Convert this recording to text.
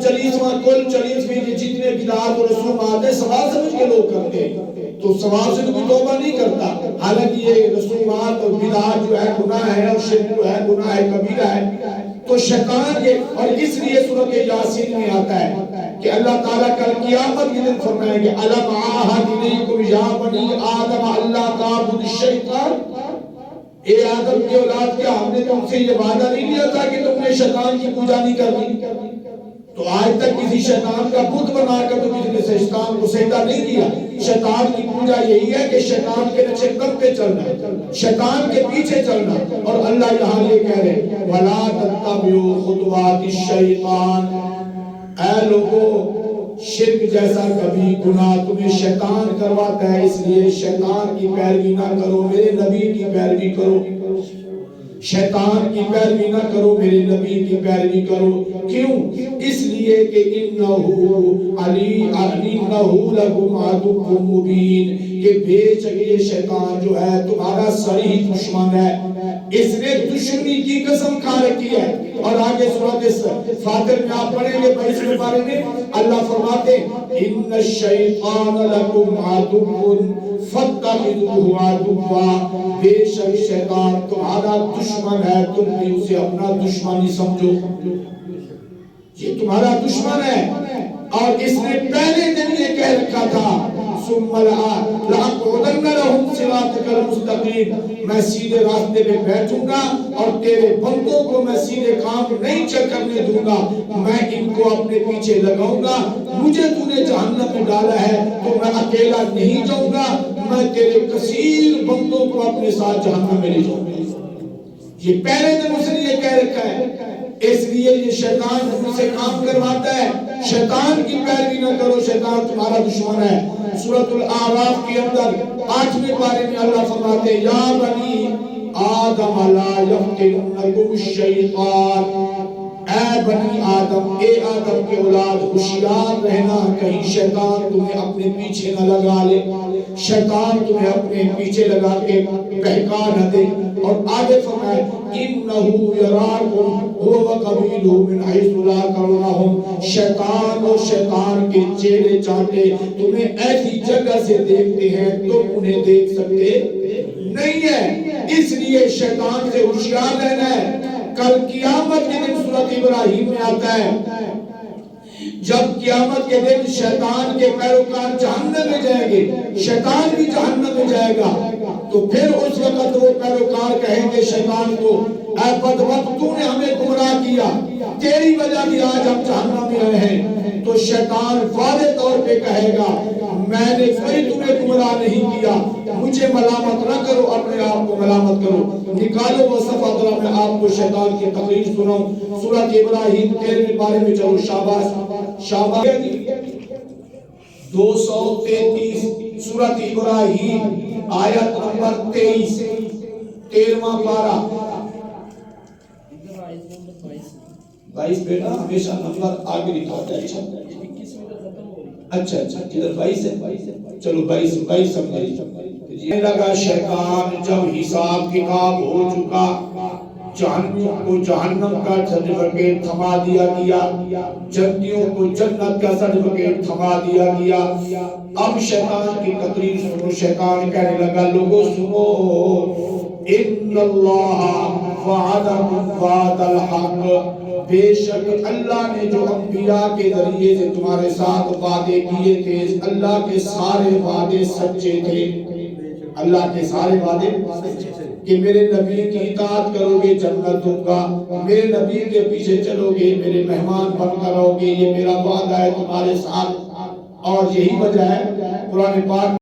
40واں کل 40ویں جتنے بدعات اور رسومات ہیں ثواب سمجھ کے لوگ کرتے ہیں، تو ثواب سے تو کوئی توبہ نہیں کرتا، حالانکہ یہ رسومات اور بدعات جو ہے گناہ ہے، اور شرک جو ہے گناہ ہے کبیرہ ہے۔ تو شیطان یہ، اور اس لیے سورۃ یاسین میں آتا ہے کہ اللہ تعالیٰ کل قیامت کے دن فرمائیں گے الم اعہد الیکم یا بنی آدم الا تعبدوا الشیطان، اے آدم کے اولاد، کیا ہم نے تم سے یہ وعدہ نہیں لیا تھا کہ تم نے شیطان کی پوجا نہیں کرنی؟ تو آج تک کسی شیطان کا بت بنا کر تو کسی نے شیطان کو سجدہ نہیں کیا۔ شیطان کی پوجا یہی ہے کہ شیطان کے نقش قدم پہ چلنا، شیطان کے پیچھے چلنا، اور اللہ یہاں یہ کہہ رہے وَلَا تَتَّبِعُوا خُطُوَاتِ الشَّیطان، اے لوگو شرک جیسا کبھی گناہ تمہیں شیطان کرواتا ہے، اس لیے شیطان کی پیروی نہ کرو، میرے نبی کی پیروی کرو۔ شیطان کی پیروی نہ کرو، میرے نبی کی پیروی کرو۔ کیوں؟ اس لیے کہ انہو لکم عدو مبین، کہ بے شک یہ شیطان جو ہے تمہارا صریح دشمن ہے، اس نے دشمنی کی قسم کھا رکھی ہے۔ اور آگے سورۃ فاطر میں آپ پڑھیں گے 22 پارے میں اللہ فرماتے ان الشیطان لکم عدو فاتخذوہ عدوا، بے شک شیطان تمہارا دشمن ہے، تم بھی اسے اپنا دشمن ہی سمجھو، یہ تمہارا دشمن ہے۔ اور اس نے پہلے دن یہ کہہ رکھا تھا ثم لأقعدن لهم صراطک المستقیم، میں سیدھے راستے پہ بیٹھوں گا اور تیرے بندوں کو میں سیدھے کام نہیں کرنے دوں گا، میں ان کو اپنے پیچھے لگاؤں گا۔ مجھے تو نے جہنم میں ڈالا ہے تو میں اکیلا نہیں جاؤں گا، میں تیرے کثیر بندوں کو اپنے ساتھ جہنم میں لے جاؤں گا۔ یہ پہلے دن اس نے یہ کہہ رکھا ہے، اس لیے یہ شیطان تم سے کام کرواتا ہے۔ شیطان کی پیروی نہ کرو، شیطان تمہارا دشمن ہے۔ سورۃ الاعراف کے اندر 8ویں پارے میں اللہ فرماتے ہیں یا بنی آدم لا یفتننکم الشیطان، اے بنی آدم، اے آدم کے اولاد ہوشیار رہنا، کہیں شیطان تمہیں اپنے پیچھے نہ لگا لے، شیطان تمہیں اپنے پیچھے لگا کے بہکا نہ دے۔ اور آگے فرمائے انہو یراکم هو وقبیلہ من حیث لا ترونہم، شیطان اور شیطان کے چیلے چانٹے تمہیں ایسی جگہ سے دیکھتے ہیں تم انہیں دیکھ سکتے نہیں ہے، اس لیے شیطان سے ہوشیار رہنا ہے۔ کل قیامت کے دن سورۃ ابراہیم میں آتا ہے جب قیامت کے دن شیطان کے پیروکار جہنم میں جائیں گے، شیطان بھی جہنم میں جائے گا، تو پھر اس وقت وہ پیروکار کہیں گے شیطان کو اے بدبخت تو نے ہمیں گمراہ کیا، تیری وجہ بھی آج ہم جہنم میں آئے ہیں۔ تو شیطان واضح طور پہ کہے گا میں نے کوئی تمہیں گمراہ نہیں کیا، مجھے ملامت نہ کرو، اپنے آپ کو ملامت کرو۔ نکالو وہ صفحہ ذرا میں آپ کو شیطان کی تقریر سناؤں۔ سورۃ ابراہیم 13ویں پارے میں چلو، شاباش شاباش 233 سورۃ ابراہیم آیت نمبر 23، 13واں پارہ 22 بیٹا ہمیشہ نمبر آگے لکھا ہوتا ہے۔ اچھا ادھر 22 ہے، چلو 22 سمجھے۔ یہ لگا شیطان جب حساب کتاب ہو چکا، جہنمیوں کو جہنم کا سرٹیفکیٹ تھما دیا گیا، جنتیوں کو جنت کا سرٹیفکیٹ تھما دیا گیا۔ اب شیطان کی تقریر سنو، شیطان کہنے لگا لوگوں سنو ان اللہ وعدکم وعد الحق، بے شک اللہ نے جو انبیاء کے ذریعے سے تمہارے ساتھ وعدے کیے تھے، اللہ کے سارے وعدے سچے تھے، اللہ کے سارے وعدے کہ میرے نبی کی اطاعت کرو گے جنت دوں گا، میرے نبی کے پیچھے چلو گے میرے مہمان بن کر رہو گے، یہ میرا وعدہ ہے تمہارے ساتھ۔ اور یہی وجہ ہے قرآن پاک